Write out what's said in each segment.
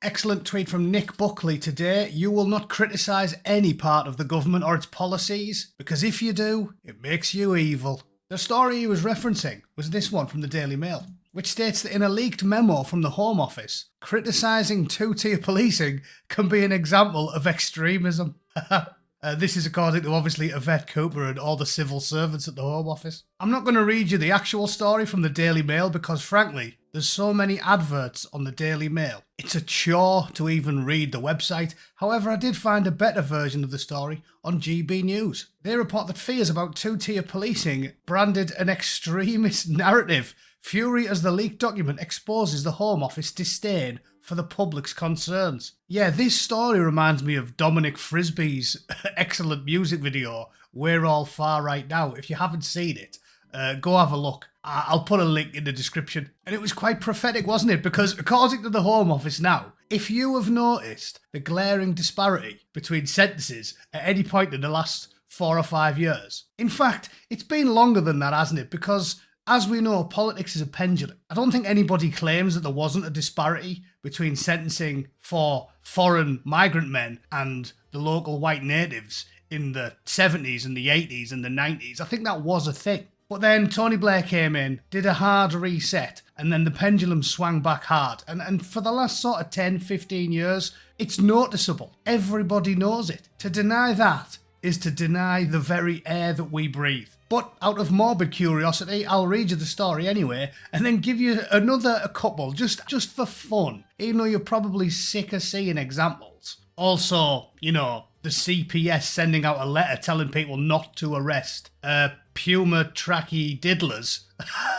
Excellent tweet from Nick Buckley today. You will not criticise any part of the government or its policies, because if you do, it makes you evil. The story he was referencing was this one from the Daily Mail, which states that in a leaked memo from the Home Office, criticising two-tier policing can be an example of extremism. This is according to obviously Yvette Cooper and all the civil servants at the Home Office. I'm not going to read you the actual story from the Daily Mail because frankly, there's so many adverts on the Daily Mail. It's a chore to even read the website. However, I did find a better version of the story on GB News. They report that fears about two-tier policing branded an extremist narrative. Fury as the leaked document exposes the Home Office disdain for the public's concerns. Yeah, this story reminds me of Dominic Frisby's excellent music video, We're All Far Right Now. If you haven't seen it, go have a look. I'll put a link in the description. And it was quite prophetic, wasn't it? Because according to the Home Office now, if you have noticed the glaring disparity between sentences at any point in the last 4 or 5 years, in fact, it's been longer than that, hasn't it? Because as we know, politics is a pendulum. I don't think anybody claims that there wasn't a disparity between sentencing for foreign migrant men and the local white natives in the 70s and the 80s and the 90s. I think that was a thing. But then Tony Blair came in, did a hard reset, and then the pendulum swung back hard. And for the last sort of 10, 15 years, it's noticeable. Everybody knows it. To deny that is to deny the very air that we breathe. But out of morbid curiosity, I'll read you the story anyway, and then give you a couple, just for fun, even though you're probably sick of seeing examples. Also, you know, the CPS sending out a letter telling people not to arrest Puma tracky diddlers.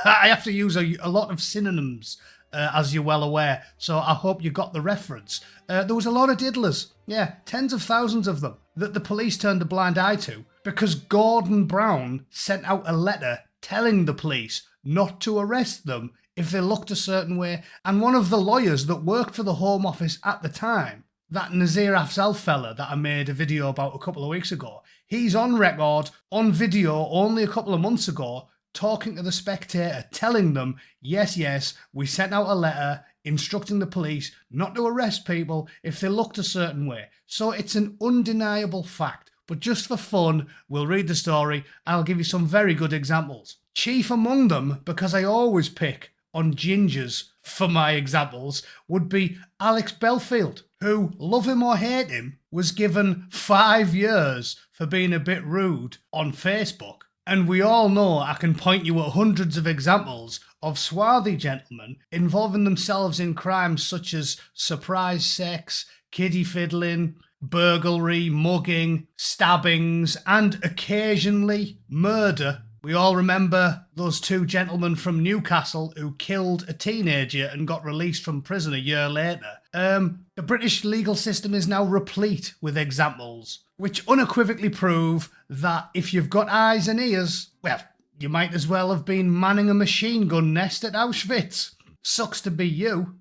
I have to use a lot of synonyms, as you're well aware, so I hope you got the reference. There was a lot of diddlers, yeah, tens of thousands of them, that the police turned a blind eye to, because Gordon Brown sent out a letter telling the police not to arrest them if they looked a certain way. And one of the lawyers that worked for the Home Office at the time, that Nazir Afzal fella that I made a video about a couple of weeks ago, he's on record, on video only a couple of months ago, talking to the Spectator, telling them, yes, we sent out a letter instructing the police not to arrest people if they looked a certain way. So it's an undeniable fact. But just for fun, we'll read the story and I'll give you some very good examples. Chief among them, because I always pick on gingers for my examples, would be Alex Belfield, who, love him or hate him, was given 5 years for being a bit rude on Facebook. And we all know I can point you at hundreds of examples of swarthy gentlemen involving themselves in crimes such as surprise sex, kiddie fiddling, burglary, mugging, stabbings, and occasionally murder. We all remember those 2 gentlemen from Newcastle who killed a teenager and got released from prison a year later. The British legal system is now replete with examples which unequivocally prove that if you've got eyes and ears, well, you might as well have been manning a machine gun nest at Auschwitz. Sucks to be you.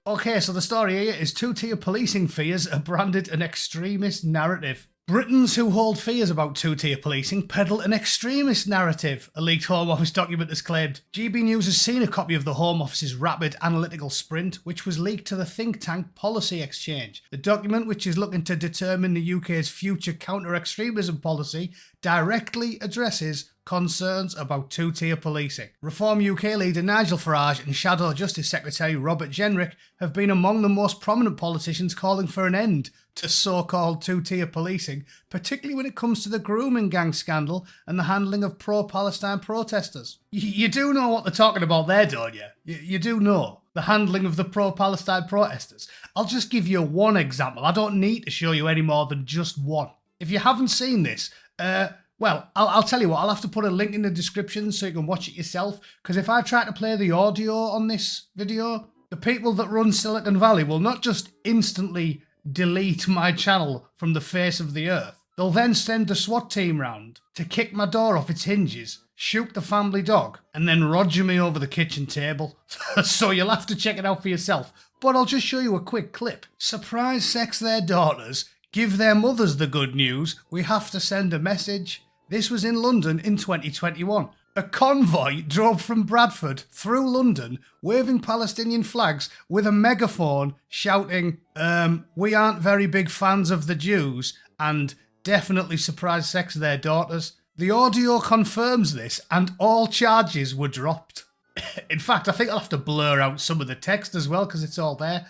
Okay, so the story here is two-tier policing fears are branded an extremist narrative. Britons who hold fears about two-tier policing peddle an extremist narrative, a leaked Home Office document has claimed. GB News has seen a copy of the Home Office's rapid analytical sprint, which was leaked to the think tank Policy Exchange. The document, which is looking to determine the UK's future counter-extremism policy, directly addresses concerns about two-tier policing. Reform UK leader Nigel Farage and Shadow Justice Secretary Robert Jenrick have been among the most prominent politicians calling for an end to so-called two-tier policing, particularly when it comes to the grooming gang scandal and the handling of pro-Palestine protesters. You do know what they're talking about there, don't you? You do know the handling of the pro-Palestine protesters. I'll just give you one example. I don't need to show you any more than just one. If you haven't seen this, well, I'll tell you what, I'll have to put a link in the description so you can watch it yourself, because if I try to play the audio on this video, the people that run Silicon Valley will not just instantly delete my channel from the face of the earth. They'll then send the SWAT team round to kick my door off its hinges, shoot the family dog, and then roger me over the kitchen table. So you'll have to check it out for yourself. But I'll just show you a quick clip. Surprise sex their daughters, give their mothers the good news, we have to send a message. This was in London in 2021. A convoy drove from Bradford through London, waving Palestinian flags with a megaphone shouting, we aren't very big fans of the Jews and definitely surprise sex their daughters. The audio confirms this and all charges were dropped. In fact, I think I'll have to blur out some of the text as well because it's all there.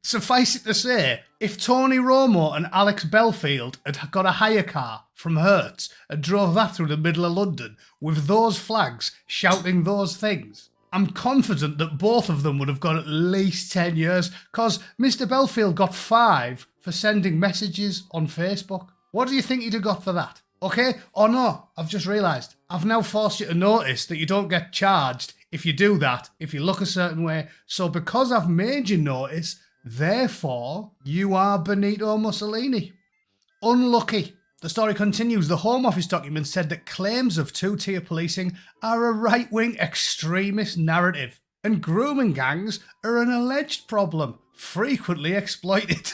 Suffice it to say, if Tony Romo and Alex Belfield had got a hire car from Hertz and drove that through the middle of London with those flags shouting those things, I'm confident that both of them would have got at least 10 years because Mr. Belfield got 5 for sending messages on Facebook. What do you think he'd have got for that? Okay? Or no, I've just realised. I've now forced you to notice that you don't get charged if you do that, if you look a certain way. So because I've made you notice, therefore, you are Benito Mussolini. Unlucky. The story continues. The Home Office document said that claims of two-tier policing are a right-wing extremist narrative, and grooming gangs are an alleged problem, frequently exploited.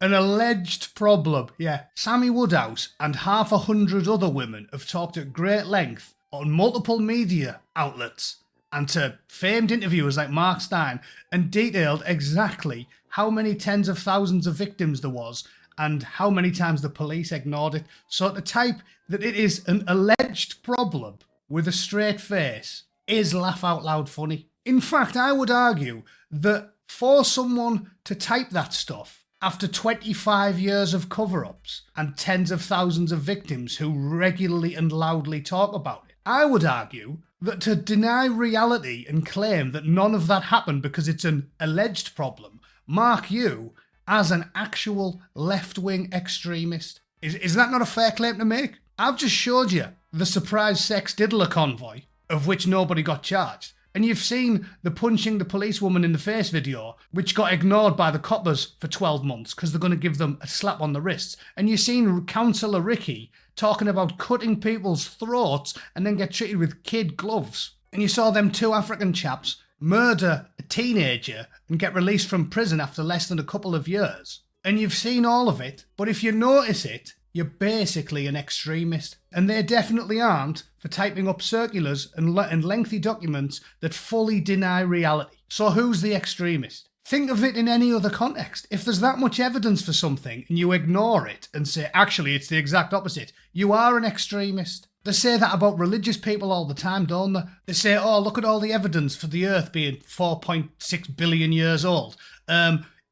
An alleged problem, yeah. Sammy Woodhouse and half 100 other women have talked at great length on multiple media outlets and to famed interviewers like Mark Stein and detailed exactly how many tens of thousands of victims there was and how many times the police ignored it. So to type that it is an alleged problem with a straight face is laugh out loud funny. In fact, I would argue that for someone to type that stuff after 25 years of cover-ups and tens of thousands of victims who regularly and loudly talk about it, I would argue that to deny reality and claim that none of that happened because it's an alleged problem mark you as an actual left-wing extremist. Is that not a fair claim to make? I've just showed you the surprise sex diddler convoy, of which nobody got charged. And you've seen the punching the policewoman in the face video, which got ignored by the coppers for 12 months because they're going to give them a slap on the wrists. And you've seen Councillor Ricky talking about cutting people's throats and then get treated with kid gloves. And you saw them 2 African chaps murder a teenager and get released from prison after less than a couple of years. And you've seen all of it, but if you notice it, you're basically an extremist. And they definitely aren't for typing up circulars and lengthy documents that fully deny reality. So who's the extremist? Think of it in any other context. If there's that much evidence for something and you ignore it and say, actually, it's the exact opposite, you are an extremist. They say that about religious people all the time, don't they? They say, oh, look at all the evidence for the Earth being 4.6 billion years old.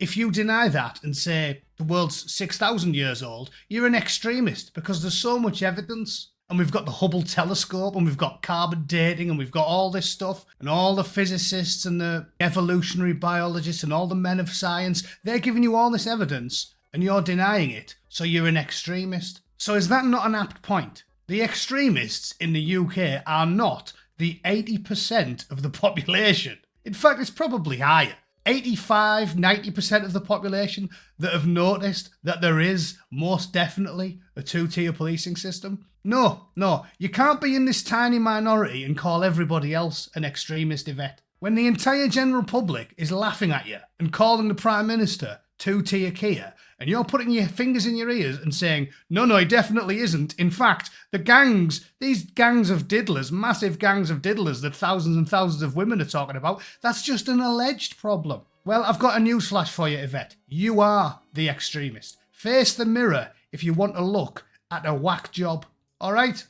If you deny that and say the world's 6,000 years old, you're an extremist because there's so much evidence. And we've got the Hubble telescope and we've got carbon dating and we've got all this stuff and all the physicists and the evolutionary biologists and all the men of science. They're giving you all this evidence and you're denying it. So you're an extremist. So is that not an apt point? The extremists in the UK are not the 80% of the population. In fact, it's probably higher. 85, 90% of the population that have noticed that there is most definitely a two-tier policing system. No, you can't be in this tiny minority and call everybody else an extremist, Yvette. When the entire general public is laughing at you and calling the Prime Minister two-tier Kia, and you're putting your fingers in your ears and saying, no, he definitely isn't. In fact, these gangs of diddlers, massive gangs of diddlers that thousands and thousands of women are talking about, that's just an alleged problem. Well, I've got a newsflash for you, Yvette. You are the extremist. Face the mirror if you want to look at a whack job. All right?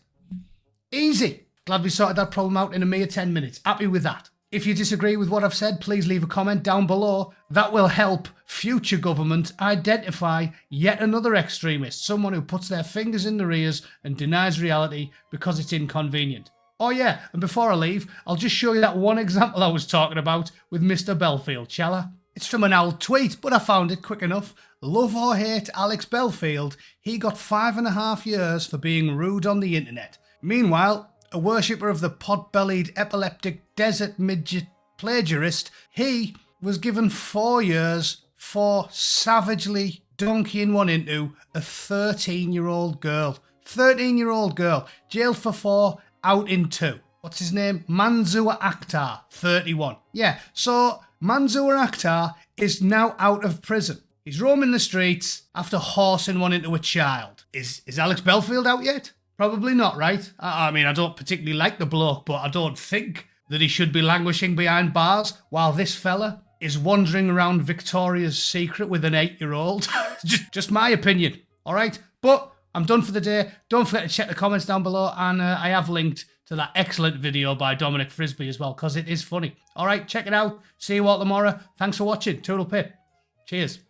Easy. Glad we sorted that problem out in a mere 10 minutes. Happy with that. If you disagree with what I've said, please leave a comment down below. That will help future government identify yet another extremist, someone who puts their fingers in their ears and denies reality because it's inconvenient. Oh yeah, and before I leave, I'll just show you that one example I was talking about with Mr. Belfield, shall I? It's from an old tweet, but I found it quick enough. Love or hate Alex Belfield, he got 5.5 years for being rude on the internet. Meanwhile, a worshipper of the pot-bellied epileptic desert midget plagiarist, he was given 4 years for savagely donkeying one into a 13-year-old girl. 13-year-old girl, jailed for 4, out in 2. What's his name? Manzoor Akhtar, 31. Yeah, so Manzoor Akhtar is now out of prison. He's roaming the streets after horsing one into a child. Is Alex Belfield out yet? Probably not, right? I mean, I don't particularly like the bloke, but I don't think that he should be languishing behind bars while this fella is wandering around Victoria's Secret with an 8-year-old. just my opinion, all right? But I'm done for the day. Don't forget to check the comments down below, and I have linked to that excellent video by Dominic Frisby as well, because it is funny. All right, check it out. See you all tomorrow. Thanks for watching. Toodle pip. Cheers.